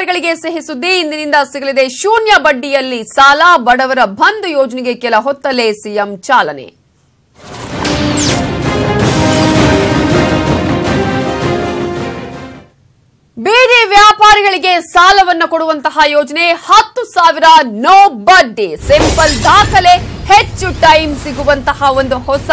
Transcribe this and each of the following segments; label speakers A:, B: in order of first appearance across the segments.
A: ವ್ಯಾಪಾರಿಗಳಿಗೆ ಸಿಹಿ ಸುದ್ದಿ. ಇಂದಿನಿಂದ ಸಿಗಲಿದೆ ಶೂನ್ಯ ಬಡ್ಡಿಯಲ್ಲಿ ಸಾಲ. ಬಡವರ ಬಂಧು ಯೋಜನೆಗೆ ಕೆಲ ಹೊತ್ತಲ್ಲೇ ಸಿಎಂ ಚಾಲನೆ. ಬೀದಿ ವ್ಯಾಪಾರಿಗಳಿಗೆ ಸಾಲವನ್ನು ಕೊಡುವಂತಹ ಯೋಜನೆ 10,000 ನೋ ಬಡ್ಡಿ. ಸಿಂಪಲ್ ದಾಖಲೆ, ಹೆಚ್ಚು ಟೈಮ್ ಸಿಗುವಂತಹ ಒಂದು ಹೊಸ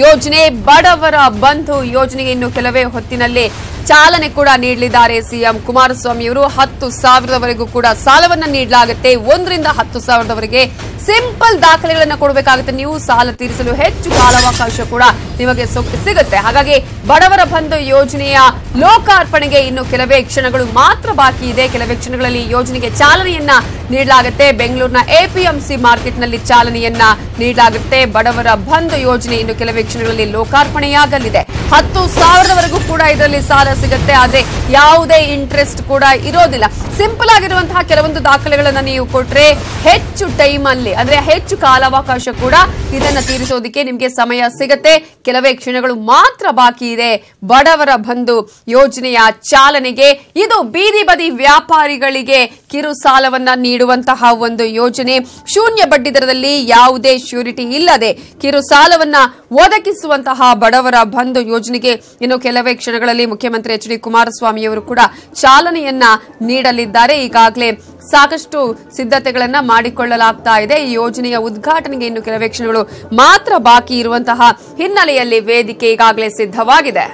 A: ಯೋಜನೆ ಬಡವರ ಬಂಧು ಯೋಜನೆಗೆ ಇನ್ನು ಕೆಲವೇ ಹೊತ್ತಿನಲ್ಲಿ ಚಾಲನೆ ಕೂಡ ನೀಡಲಿದ್ದಾರೆ ಸಿಎಂ ಕುಮಾರಸ್ವಾಮಿ ಅವರು. 10,000ವರೆಗೂ ಕೂಡ ಸಾಲವನ್ನ ನೀಡಲಾಗುತ್ತೆ. 1 ರಿಂದ 10,000ವರೆಗೆ ಸಿಂಪಲ್ ದಾಖಲೆಗಳನ್ನು ಕೊಡಬೇಕಾಗುತ್ತೆ. ನೀವು ಸಾಲ ತೀರಿಸಲು ಹೆಚ್ಚು ಕಾಲಾವಕಾಶ ಕೂಡ ನಿಮಗೆ ಸಿಗುತ್ತೆ. ಹಾಗಾಗಿ ಬಡವರ ಬಂಧು ಯೋಜನೆಯ ಲೋಕಾರ್ಪಣೆಗೆ ಇನ್ನು ಕೆಲವೇ ಕ್ಷಣಗಳು ಮಾತ್ರ ಬಾಕಿ ಇದೆ. ಕೆಲವೇ ಕ್ಷಣಗಳಲ್ಲಿ ಯೋಜನೆಗೆ ಚಾಲನೆಯನ್ನ ನೀಡಲಾಗುತ್ತೆ. ಬೆಂಗಳೂರಿನ ಎಪಿಎಂಸಿ ಮಾರ್ಕೆಟ್ನಲ್ಲಿ ಚಾಲನೆಯನ್ನ ನೀಡಲಾಗುತ್ತೆ. ಬಡವರ ಬಂಧು ಯೋಜನೆ ಇನ್ನು ಕೆಲವೇ ಕ್ಷಣಗಳಲ್ಲಿ ಲೋಕಾರ್ಪಣೆಯಾಗಲಿದೆ. 10,000ವರೆಗೂ ಕೂಡ ಇದರಲ್ಲಿ ಸಾಲ ಸಿಗುತ್ತೆ. ಆದ್ರೆ ಯಾವುದೇ ಇಂಟ್ರೆಸ್ಟ್ ಕೂಡ ಇರೋದಿಲ್ಲ. ಸಿಂಪಲ್ ಆಗಿರುವಂತಹ ಕೆಲವೊಂದು ದಾಖಲೆಗಳನ್ನ ನೀವು ಕೊಟ್ರೆ ಹೆಚ್ಚು ಟೈಮ್ ಅಲ್ಲಿ ಅಂದ್ರೆ ಹೆಚ್ಚು ಕಾಲಾವಕಾಶ ಕೂಡ ಇದನ್ನ ತೀರಿಸೋದಕ್ಕೆ ನಿಮಗೆ ಸಮಯ ಸಿಗುತ್ತೆ. ಕೆಲವೇ ಕ್ಷಣಗಳು ಮಾತ್ರ ಬಾಕಿ ಇದೆ ಬಡವರ ಬಂಧು ಯೋಜನೆಯ ಚಾಲನೆಗೆ. ಇದು ಬೀದಿ ಬದಿ ವ್ಯಾಪಾರಿಗಳಿಗೆ ಕಿರು ಸಾಲವನ್ನ ನೀಡುವಂತಹ ಒಂದು ಯೋಜನೆ. ಶೂನ್ಯ ಬಡ್ಡಿ ದರದಲ್ಲಿ ಯಾವುದೇ ಶ್ಯೂರಿಟಿ ಇಲ್ಲದೆ ಕಿರು ಸಾಲವನ್ನ ಒದಗಿಸುವಂತಹ ಬಡವರ ಬಂಧು ಯೋಜನೆಗೆ ಇನ್ನು ಕೆಲವೇ ಕ್ಷಣಗಳಲ್ಲಿ ಮುಖ್ಯಮಂತ್ರಿ ಎಚ್ ಡಿ ಕುಮಾರಸ್ವಾಮಿ ಅವರು ಕೂಡ ಚಾಲನೆಯನ್ನ ನೀಡಲಿದ್ದಾರೆ. ಈಗಾಗಲೇ ಸಾಕಷ್ಟು ಸಿದ್ಧತೆಗಳನ್ನ ಮಾಡಿಕೊಳ್ಳಲಾಗ್ತಾ ಇದೆ. ಈ ಯೋಜನೆಯ ಉದ್ಘಾಟನೆಗೆ ಇನ್ನು ಕೆಲವೇ ಕ್ಷಣಗಳು ಮಾತ್ರ ಬಾಕಿ ಇರುವಂತಹ ಹಿನ್ನೆಲೆಯಲ್ಲಿ ವೇದಿಕೆ ಈಗಾಗಲೇ ಸಿದ್ಧವಾಗಿದೆ.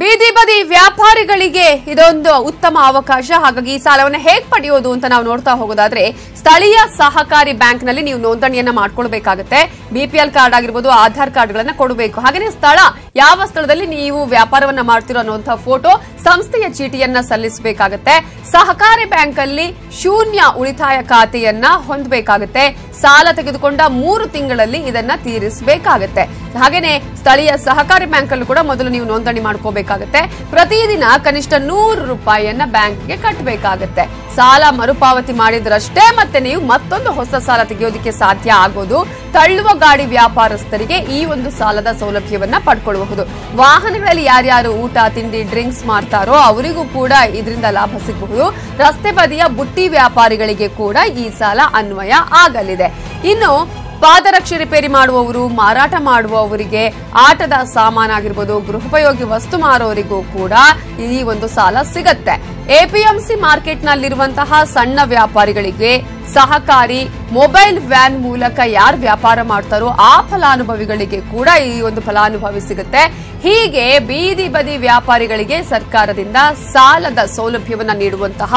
A: ಬೀದಿ ಬದಿ ವ್ಯಾಪಾರಿಗಳಿಗೆ ಇದೊಂದು ಉತ್ತಮ ಅವಕಾಶ. ಹಾಗಾಗಿ ಈ ಸಾಲವನ್ನು ಹೇಗೆ ಪಡೆಯೋದು ಅಂತ ನಾವು ನೋಡ್ತಾ ಹೋಗೋದಾದ್ರೆ ಸ್ಥಳೀಯ ಸಹಕಾರಿ ಬ್ಯಾಂಕ್ನಲ್ಲಿ ನೀವು ನೋಂದಣಿಯನ್ನ ಮಾಡ್ಕೊಳ್ಬೇಕಾಗುತ್ತೆ. ಬಿಪಿಎಲ್ ಕಾರ್ಡ್ ಆಗಿರ್ಬೋದು, ಆಧಾರ್ ಕಾರ್ಡ್ಗಳನ್ನ ಕೊಡಬೇಕು. ಹಾಗೆಯೇ ಸ್ಥಳ, ಯಾವ ಸ್ಥಳದಲ್ಲಿ ನೀವು ವ್ಯಾಪಾರವನ್ನ ಮಾಡ್ತಿರೋ ಅನ್ನುವಂತಹ ಫೋಟೋ, ಸಂಸ್ಥೆಯ ಚೀಟಿಯನ್ನ ಸಲ್ಲಿಸಬೇಕಾಗುತ್ತೆ. ಸಹಕಾರಿ ಬ್ಯಾಂಕ್ ಅಲ್ಲಿ ಶೂನ್ಯ ಉಳಿತಾಯ ಖಾತೆಯನ್ನ ಹೊಂದಬೇಕಾಗುತ್ತೆ. ಸಾಲ ತೆಗೆದುಕೊಂಡ 3 ತಿಂಗಳಲ್ಲಿ ಇದನ್ನ ತೀರಿಸಬೇಕಾಗುತ್ತೆ. ಹಾಗೇನೆ ಸ್ಥಳೀಯ ಸಹಕಾರಿ ಬ್ಯಾಂಕ್ ಅಲ್ಲೂ ಕೂಡ ಮೊದಲು ನೀವು ನೋಂದಣಿ ಮಾಡ್ಕೋಬೇಕಾಗುತ್ತೆ. ಪ್ರತಿದಿನ ಕನಿಷ್ಠ 100 ರೂಪಾಯಿಯನ್ನ ಬ್ಯಾಂಕ್ಗೆ ಕಟ್ಟಬೇಕಾಗುತ್ತೆ. ಸಾಲ ಮರುಪಾವತಿ ಮಾಡಿದ್ರಷ್ಟೇ ಮತ್ತೆ ನೀವು ಮತ್ತೊಂದು ಹೊಸ ಸಾಲ ತೆಗೆಯೋದಕ್ಕೆ ಸಾಧ್ಯ ಆಗೋದು. ತಳ್ಳುವ ಗಾಡಿ ವ್ಯಾಪಾರಸ್ಥರಿಗೆ ಈ ಒಂದು ಸಾಲದ ಸೌಲಭ್ಯವನ್ನ ಪಡ್ಕೊಳ್ಳಬಹುದು. ವಾಹನಗಳಲ್ಲಿ ಯಾರ್ಯಾರು ಊಟ ತಿಂಡಿ ಡ್ರಿಂಕ್ಸ್ ಮಾಡ್ತಾರೋ ಅವರಿಗೂ ಕೂಡ ಇದರಿಂದ ಲಾಭ ಸಿಗಬಹುದು. ರಸ್ತೆ ಬದಿಯ ಬುಟ್ಟಿ ವ್ಯಾಪಾರಿಗಳಿಗೆ ಕೂಡ ಈ ಸಾಲ ಅನ್ವಯ ಆಗಲಿದೆ. ಇನ್ನು ಪಾದರಕ್ಷೆ ರಿಪೇರಿ ಮಾಡುವವರು, ಮಾರಾಟ ಮಾಡುವವರಿಗೆ, ಆಟದ ಸಾಮಾನಾಗಿರ್ಬೋದು, ಗೃಹೋಪಯೋಗಿ ವಸ್ತು ಮಾರೋರಿಗೂ ಕೂಡ ಈ ಒಂದು ಸಾಲ ಸಿಗತ್ತೆ. ಎಪಿಎಂಸಿ ಮಾರ್ಕೆಟ್ನಲ್ಲಿರುವಂತಹ ಸಣ್ಣ ವ್ಯಾಪಾರಿಗಳಿಗೆ, ಸಹಕಾರಿ ಮೊಬೈಲ್ ವ್ಯಾನ್ ಮೂಲಕ ಯಾರು ವ್ಯಾಪಾರ ಮಾಡ್ತಾರೋ ಆ ಫಲಾನುಭವಿಗಳಿಗೆ ಕೂಡ ಈ ಒಂದು ಫಲಾನುಭವಿ ಸಿಗುತ್ತೆ. ಹೀಗೆ ಬೀದಿ ಬದಿ ವ್ಯಾಪಾರಿಗಳಿಗೆ ಸರ್ಕಾರದಿಂದ ಸಾಲದ ಸೌಲಭ್ಯವನ್ನ ನೀಡುವಂತಹ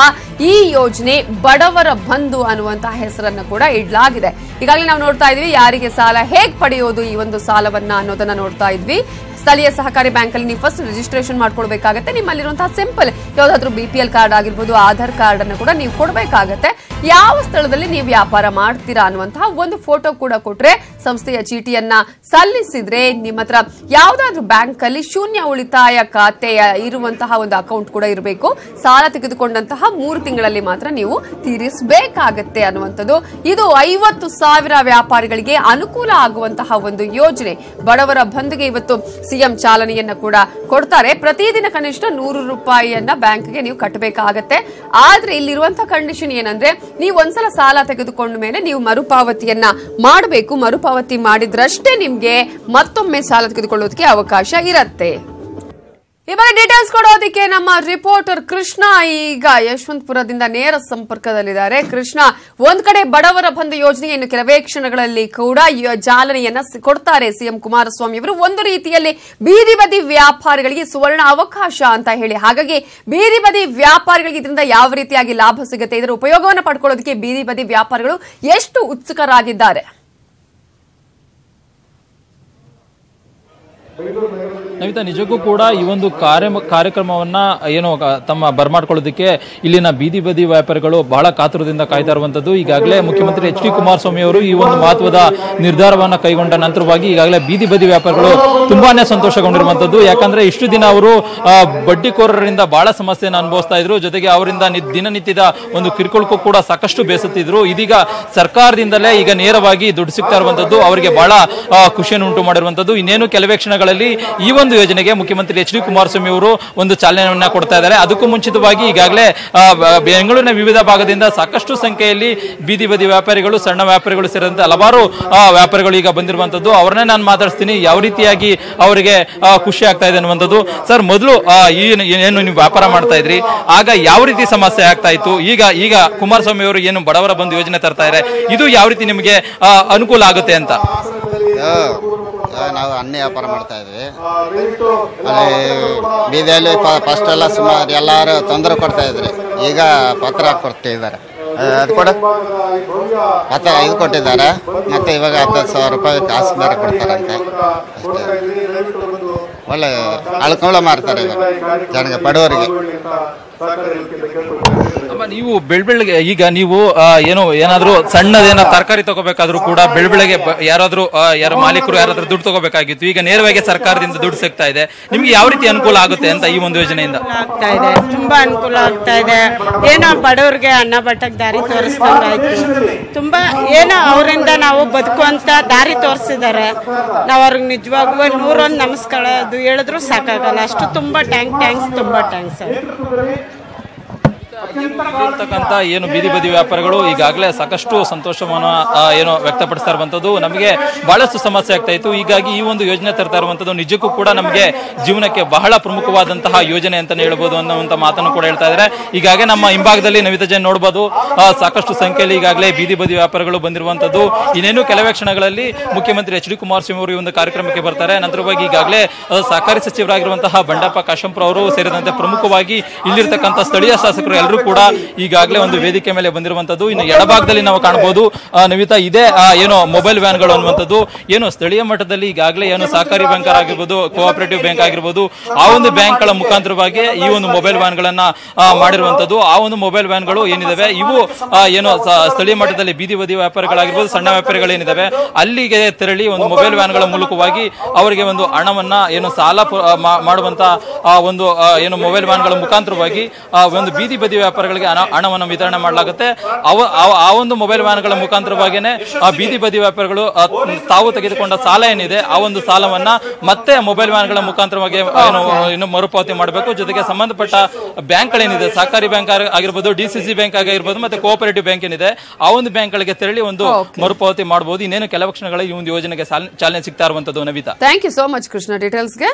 A: ಈ ಯೋಜನೆ ಬಡವರ ಬಂಧು ಅನ್ನುವಂತಹ ಹೆಸರನ್ನು ಕೂಡ ಇಡಲಾಗಿದೆ. ಈಗಾಗಲೇ ನಾವು ನೋಡ್ತಾ ಇದ್ವಿ ಯಾರಿಗೆ ಸಾಲ ಹೇಗೆ ಪಡೆಯೋದು ಈ ಒಂದು ಸಾಲವನ್ನ ಅನ್ನೋದನ್ನ ನೋಡ್ತಾ ಇದ್ವಿ. ಸ್ಥಳೀಯ ಸಹಕಾರಿ ಬ್ಯಾಂಕ್ ಅಲ್ಲಿ ನೀವು ಫಸ್ಟ್ ರಿಜಿಸ್ಟ್ರೇಷನ್ ಮಾಡ್ಕೊಳ್ಬೇಕಾಗುತ್ತೆ. ನಿಮ್ಮಲ್ಲಿರುವಂತಹ ಸಿಂಪಲ್ ಯಾವ್ದಾದ್ರು ಬಿಪಿಎಲ್ ಕಾರ್ಡ್ ಆಗಿರ್ಬೋದು, ಆಧಾರ್ ಕಾರ್ಡ್ ಅನ್ನು ಕೂಡ ನೀವು ಕೊಡಬೇಕಾಗತ್ತೆ. ಯಾವ ಸ್ಥಳದಲ್ಲಿ ನೀವು ವ್ಯಾಪಾರ ಮಾಡ್ತೀರಾ ಅನ್ನುವಂತಹ ಒಂದು ಫೋಟೋ ಕೂಡ ಕೊಟ್ರೆ, ಸಂಸ್ಥೆಯ ಚೀಟಿಯನ್ನ ಸಲ್ಲಿಸಿದ್ರೆ ನಿಮ್ಮ ಹತ್ರ ಯಾವ್ದಾದ್ರು ಬ್ಯಾಂಕ್ ಅಲ್ಲಿ ಶೂನ್ಯ ಉಳಿತಾಯ ಖಾತೆಯ ಇರುವಂತಹ ಒಂದು ಅಕೌಂಟ್ ಕೂಡ ಇರಬೇಕು. ಸಾಲ ತೆಗೆದುಕೊಂಡಂತಹ 3 ತಿಂಗಳಲ್ಲಿ ಮಾತ್ರ ನೀವು ತೀರಿಸಬೇಕಾಗತ್ತೆ ಅನ್ನುವಂಥದ್ದು. ಇದು 50,000 ವ್ಯಾಪಾರಿಗಳಿಗೆ ಅನುಕೂಲ ಆಗುವಂತಹ ಒಂದು ಯೋಜನೆ. ಬಡವರ ಬಂಧುಗೆ ಇವತ್ತು ಸಿಎಂ ಚಾಲನೆಯನ್ನ ಕೂಡ ಕೊಡ್ತಾರೆ. ಪ್ರತಿದಿನ ಕನಿಷ್ಠ 100 ರೂಪಾಯಿಯನ್ನ ಬ್ಯಾಂಕ್ಗೆ ನೀವು ಕಟ್ಟಬೇಕಾಗತ್ತೆ. ಆದ್ರೆ ಇಲ್ಲಿರುವಂತಹ ಕಂಡೀಷನ್ ಏನಂದ್ರೆ, ನೀವು ಒಂದ್ಸಲ ಸಾಲ ತೆಗೆದುಕೊಂಡ ಮೇಲೆ ನೀವು ಮರುಪಾವತಿಯನ್ನ ಮಾಡಬೇಕು. ಮರುಪಾವತಿ ಮಾಡಿದ್ರಷ್ಟೇ ನಿಮ್ಗೆ ಮತ್ತೊಮ್ಮೆ ಸಾಲ ತೆಗೆದುಕೊಳ್ಳೋದಕ್ಕೆ ಅವಕಾಶ ಇರುತ್ತೆ. ಈ ಬಗ್ಗೆ ಡೀಟೇಲ್ಸ್ ಕೊಡೋದಕ್ಕೆ ನಮ್ಮ ರಿಪೋರ್ಟರ್ ಕೃಷ್ಣ ಈಗ ಯಶವಂತಪುರದಿಂದ ನೇರ ಸಂಪರ್ಕದಲ್ಲಿದ್ದಾರೆ. ಕೃಷ್ಣ, ಒಂದ್ ಕಡೆ ಬಡವರ ಬಂಧು ಯೋಜನೆಗೆ ಇನ್ನು ಕೆಲವೇ ಕ್ಷಣಗಳಲ್ಲಿ ಕೂಡ ಚಾಲನೆಯನ್ನ ಕೊಡ್ತಾರೆ ಸಿಎಂ ಕುಮಾರಸ್ವಾಮಿ ಅವರು. ಒಂದು ರೀತಿಯಲ್ಲಿ ಬೀದಿ ಬದಿ ವ್ಯಾಪಾರಿಗಳಿಗೆ ಸುವರ್ಣ ಅವಕಾಶ ಅಂತ ಹೇಳಿ. ಹಾಗಾಗಿ ಬೀದಿ ಬದಿ ವ್ಯಾಪಾರಿಗಳಿಗೆ ಇದರಿಂದ ಯಾವ ರೀತಿಯಾಗಿ ಲಾಭ ಸಿಗುತ್ತೆ, ಇದರ ಉಪಯೋಗವನ್ನು ಪಡ್ಕೊಳ್ಳೋದಕ್ಕೆ ಬೀದಿ ಬದಿ ವ್ಯಾಪಾರಿಗಳು ಎಷ್ಟು ಉತ್ಸುಕರಾಗಿದ್ದಾರೆ?
B: ನವಿತಾ, ನಿಜಕ್ಕೂ ಕೂಡ ಈ ಒಂದು ಕಾರ್ಯಕ್ರಮವನ್ನ ಏನು ತಮ್ಮ ಬರ್ಮಾಡ್ಕೊಳ್ಳೋದಕ್ಕೆ ಇಲ್ಲಿನ ಬೀದಿ ಬದಿ ವ್ಯಾಪಾರಿಗಳು ಬಹಳ ಕಾತುರದಿಂದ ಕಾಯ್ತಾ ಇರುವಂತದ್ದು. ಈಗಾಗಲೇ ಮುಖ್ಯಮಂತ್ರಿ ಎಚ್ ಡಿ ಕುಮಾರಸ್ವಾಮಿ ಅವರು ಈ ಒಂದು ಮಹತ್ವದ ನಿರ್ಧಾರವನ್ನ ಕೈಗೊಂಡ ನಂತರವಾಗಿ ಈಗಾಗಲೇ ಬೀದಿ ಬದಿ ವ್ಯಾಪಾರಿಗಳು ತುಂಬಾನೇ ಸಂತೋಷಗೊಂಡಿರುವಂತದ್ದು. ಯಾಕಂದ್ರೆ ಇಷ್ಟು ದಿನ ಅವರು ಬಡ್ಡಿಕೋರರಿಂದ ಬಹಳ ಸಮಸ್ಯೆಯನ್ನು ಅನುಭವಿಸ್ತಾ ಇದ್ರು. ಜೊತೆಗೆ ಅವರಿಂದ ದಿನನಿತ್ಯದ ಒಂದು ಕಿರುಕುಳಕ್ಕೂ ಕೂಡ ಸಾಕಷ್ಟು ಬೇಸತ್ತಿದ್ರು. ಇದೀಗ ಸರ್ಕಾರದಿಂದಲೇ ಈಗ ನೇರವಾಗಿ ದುಡ್ಡು ಸಿಗ್ತಾ ಇರುವಂತದ್ದು ಅವರಿಗೆ ಬಹಳ ಖುಷಿಯನ್ನು ಉಂಟು ಮಾಡಿರುವಂತದ್ದು. ಇನ್ನೇನು ಕೆಲವೇ ಕ್ಷಣಗಳಲ್ಲಿ ಈ ಒಂದು ಯೋಜನೆಗೆ ಮುಖ್ಯಮಂತ್ರಿ ಎಚ್ ಡಿ ಕುಮಾರಸ್ವಾಮಿ ಅವರು ಒಂದು ಚಾಲನೆಯನ್ನ ಕೊಡ್ತಾ ಇದ್ದಾರೆ. ಅದಕ್ಕೂ ಮುಂಚಿತವಾಗಿ ಈಗಾಗಲೇ ಬೆಂಗಳೂರಿನ ವಿವಿಧ ಭಾಗದಿಂದ ಸಾಕಷ್ಟು ಸಂಖ್ಯೆಯಲ್ಲಿ ಬೀದಿ ಬದಿ ವ್ಯಾಪಾರಿಗಳು, ಸಣ್ಣ ವ್ಯಾಪಾರಿಗಳು ಸೇರಿದಂತೆ ಹಲವಾರು ವ್ಯಾಪಾರಿಗಳು ಈಗ ಬಂದಿರುವಂತದ್ದು. ಅವ್ರನ್ನೇ ನಾನು ಮಾತಾಡ್ತೀನಿ, ಯಾವ ರೀತಿಯಾಗಿ ಅವರಿಗೆ ಖುಷಿ ಆಗ್ತಾ ಇದೆ ಅನ್ನುವಂಥದ್ದು. ಸರ್, ಮೊದಲು ಏನು ನೀವು ವ್ಯಾಪಾರ ಮಾಡ್ತಾ ಇದ್ರಿ, ಆಗ ಯಾವ ರೀತಿ ಸಮಸ್ಯೆ ಆಗ್ತಾ ಇತ್ತು? ಈಗ ಕುಮಾರಸ್ವಾಮಿ ಅವರು ಏನು ಬಡವರ ಬಂಧು ಯೋಜನೆ ತರ್ತಾ ಇದ್ದಾರೆ, ಇದು ಯಾವ ರೀತಿ ನಿಮಗೆ ಅನುಕೂಲ ಆಗುತ್ತೆ ಅಂತ?
C: ನಾವು ಅನ್ನ ವ್ಯಾಪಾರ ಮಾಡ್ತಾ ಇದ್ವಿ. ಬೀದಿಯಲ್ಲಿ ಫಸ್ಟ್ ಎಲ್ಲ ಸುಮಾರು ಎಲ್ಲರೂ ತೊಂದರೆ ಕೊಡ್ತಾ ಇದ್ರಿ. ಈಗ ಪತ್ರ ಕೊಟ್ಟಿದ್ದಾರೆ, ಅದು ಕೂಡ ಪತ್ರ ಇದು ಕೊಟ್ಟಿದ್ದಾರೆ. ಮತ್ತೆ ಇವಾಗ 10,000 ರೂಪಾಯಿ ಕಾಸು ಬೇರೆ ಕೊಡ್ತಾರಂತೆ. ಅಷ್ಟೇ, ಒಳ್ಳೆ ಅಳ್ಕೊಳ್ಳ ಮಾರ್ತಾರೆ ಇವಾಗ ಜನಗೆ, ಬಡವರಿಗೆ.
B: ನೀವು ಬೆಳ್ಬೆಳಗ್ಗೆ ಈಗ ನೀವು ಏನಾದ್ರೂ ಸಣ್ಣದೇನ ತರಕಾರಿ ತಗೋಬೇಕಾದ್ರೂ ಕೂಡ ಬೆಳ್ಬೆಳಗ್ಗೆ ಯಾರು ಮಾಲೀಕರು ಯಾರಾದ್ರೂ ದುಡ್ಡು ತಗೋಬೇಕಾಗಿತ್ತು. ಈಗ ನೇರವಾಗಿ ಸರ್ಕಾರದಿಂದ ದುಡ್ಡು ಸಿಗ್ತಾ ಇದೆ. ನಿಮ್ಗೆ ಯಾವ ರೀತಿ ಅನುಕೂಲ ಆಗುತ್ತೆ ಅಂತ ಈ ಒಂದು ಯೋಜನೆಯಿಂದ?
D: ಆಗ್ತಾ ಇದೆ, ತುಂಬಾ ಅನುಕೂಲ ಆಗ್ತಾ ಇದೆ. ಏನೋ ಬಡವ್ರಿಗೆ ಅನ್ನ ಬಟ್ಟಕ್ಕೆ ದಾರಿ ತೋರಿಸ್ದಂಗಾಯ್ತು. ತುಂಬಾ ಏನೋ ಅವರಿಂದ ನಾವು ಬದುಕುವಂತ ದಾರಿ ತೋರಿಸಿದ್ದಾರೆ. ನಾವು ಅವ್ರಿಗೆ ನಿಜವಾಗ್ಲೂ 101 ನಮಸ್ಕಾರ ಅದು ಹೇಳಿದ್ರು ಸಾಕಾಗಲ್ಲ. ಅಷ್ಟು ತುಂಬಾ ಥ್ಯಾಂಕ್ಸ್, ತುಂಬಾ ಥ್ಯಾಂಕ್ಸ್.
B: ಇರ್ತಕ್ಕಂಥ ಏನು ಬೀದಿ ಬದಿ ವ್ಯಾಪಾರಿಗಳು ಈಗಾಗಲೇ ಸಾಕಷ್ಟು ಸಂತೋಷವನ್ನು ವ್ಯಕ್ತಪಡಿಸ್ತಾ ಇರುವಂತದ್ದು. ನಮಗೆ ಬಹಳಷ್ಟು ಸಮಸ್ಯೆ ಆಗ್ತಾ ಇತ್ತು. ಹೀಗಾಗಿ ಈ ಒಂದು ಯೋಜನೆ ತರ್ತಾ ಇರುವಂತದ್ದು ನಿಜಕ್ಕೂ ಕೂಡ ನಮಗೆ ಜೀವನಕ್ಕೆ ಬಹಳ ಪ್ರಮುಖವಾದಂತಹ ಯೋಜನೆ ಅಂತಾನೆ ಹೇಳ್ಬೋದು ಅನ್ನುವಂತ ಮಾತನ್ನು ಕೂಡ ಹೇಳ್ತಾ ಇದ್ದಾರೆ. ಈಗಾಗಲೇ ನಮ್ಮ ಹಿಂಭಾಗದಲ್ಲಿ ನವಿತಾ ಜೈನ್ ನೋಡಬಹುದು, ಸಾಕಷ್ಟು ಸಂಖ್ಯೆಯಲ್ಲಿ ಈಗಾಗಲೇ ಬೀದಿ ಬದಿ ವ್ಯಾಪಾರಿಗಳು ಬಂದಿರುವಂತದ್ದು. ಇನ್ನೇನು ಕೆಲವೇ ಕ್ಷಣಗಳಲ್ಲಿ ಮುಖ್ಯಮಂತ್ರಿ ಎಚ್ ಡಿ ಕುಮಾರಸ್ವಾಮಿ ಅವರು ಈ ಒಂದು ಕಾರ್ಯಕ್ರಮಕ್ಕೆ ಬರ್ತಾರೆ. ನಂತರವಾಗಿ ಈಗಾಗಲೇ ಸಹಕಾರಿ ಸಚಿವರಾಗಿರುವಂತಹ ಬಂಡೆಪ್ಪ ಕಾಶೆಂಪುರ ಅವರು ಸೇರಿದಂತೆ ಪ್ರಮುಖವಾಗಿ ಇಲ್ಲಿರ್ತಕ್ಕಂಥ ಸ್ಥಳೀಯ ಶಾಸಕರು ಎಲ್ಲರೂ ಕೂಡ ಈಗಾಗಲೇ ಒಂದು ವೇದಿಕೆ ಮೇಲೆ ಬಂದಿರುವಂತದ್ದು. ಇನ್ನು ಎಡಭಾಗದಲ್ಲಿ ನಾವು ಕಾಣಬಹುದು ನವಿತಾ, ಇದೇ ಮೊಬೈಲ್ ವ್ಯಾನ್ಗಳು ಅನ್ನುವಂಥದ್ದು. ಸ್ಥಳೀಯ ಮಟ್ಟದಲ್ಲಿ ಈಗಾಗಲೇ ಸಹಕಾರಿ ಬ್ಯಾಂಕ್ ಆಗಿರ್ಬೋದು, ಕೋಆಪರೇಟಿವ್ ಬ್ಯಾಂಕ್ ಆಗಿರ್ಬೋದು, ಆ ಒಂದು ಬ್ಯಾಂಕ್ಗಳ ಮುಖಾಂತರವಾಗಿ ಈ ಒಂದು ಮೊಬೈಲ್ ವ್ಯಾನ್ಗಳನ್ನ ಮಾಡಿರುವಂತದ್ದು. ಆ ಒಂದು ಮೊಬೈಲ್ ವ್ಯಾನ್ಗಳು ಏನಿದಾವೆ ಇವು ಸ್ಥಳೀಯ ಮಟ್ಟದಲ್ಲಿ ಬೀದಿ ಬದಿ ವ್ಯಾಪಾರಿಗಳಾಗಿರ್ಬೋದು, ಸಣ್ಣ ವ್ಯಾಪಾರಿಗಳೇನಿದಾವೆ ಅಲ್ಲಿಗೆ ತೆರಳಿ ಒಂದು ಮೊಬೈಲ್ ವ್ಯಾನ್ಗಳ ಮೂಲಕವಾಗಿ ಅವರಿಗೆ ಒಂದು ಹಣವನ್ನ ಸಾಲ ಮಾಡುವಂತ ಒಂದು ಮೊಬೈಲ್ ವ್ಯಾನ್ಗಳ ಮುಖಾಂತರವಾಗಿ ಒಂದು ಬೀದಿ ಬದಿ ವ್ಯಾಪಾರಿಗಳಿಗೆ ಹಣವನ್ನು ವಿತರಣೆ ಮಾಡಲಾಗುತ್ತೆ. ಆ ಒಂದು ಮೊಬೈಲ್ ವ್ಯಾನ್ಗಳ ಮುಖಾಂತರವಾಗಿಯೇ ಆ ಬೀದಿ ಬದಿ ವ್ಯಾಪಾರಿಗಳು ತಾವು ತೆಗೆದುಕೊಂಡ ಸಾಲ ಏನಿದೆ ಆ ಒಂದು ಸಾಲವನ್ನ ಮತ್ತೆ ಮೊಬೈಲ್ ವ್ಯಾನ್ಗಳ ಮುಖಾಂತರವಾಗಿ ಮರುಪಾವತಿ ಮಾಡಬೇಕು. ಜೊತೆಗೆ ಸಂಬಂಧಪಟ್ಟ ಬ್ಯಾಂಕ್ಗಳೇನಿದೆ, ಸಹಕಾರಿ ಬ್ಯಾಂಕ್ ಆಗಿರ್ಬೋದು, ಡಿಸಿಸಿ ಬ್ಯಾಂಕ್ ಆಗಿರ್ಬೋದು, ಮತ್ತೆ ಕೋಆಪರೇಟಿವ್ ಬ್ಯಾಂಕ್ ಏನಿದೆ ಆ ಒಂದು ಬ್ಯಾಂಕ್ಗಳಿಗೆ ತೆರಳಿ ಒಂದು ಮರುಪಾವತಿ ಮಾಡಬಹುದು. ಇನ್ನೇನು ಕೆಲವು ಕ್ಷಣಗಳ ಈ ಒಂದು ಯೋಜನೆಗೆ ಚಾಲನೆ ಸಿಗ್ತಾ ಇರುವಂತದ್ದು. Navitha,
A: thank you so much Krishna ಡೀಟೇಲ್ಸ್ಗೆ.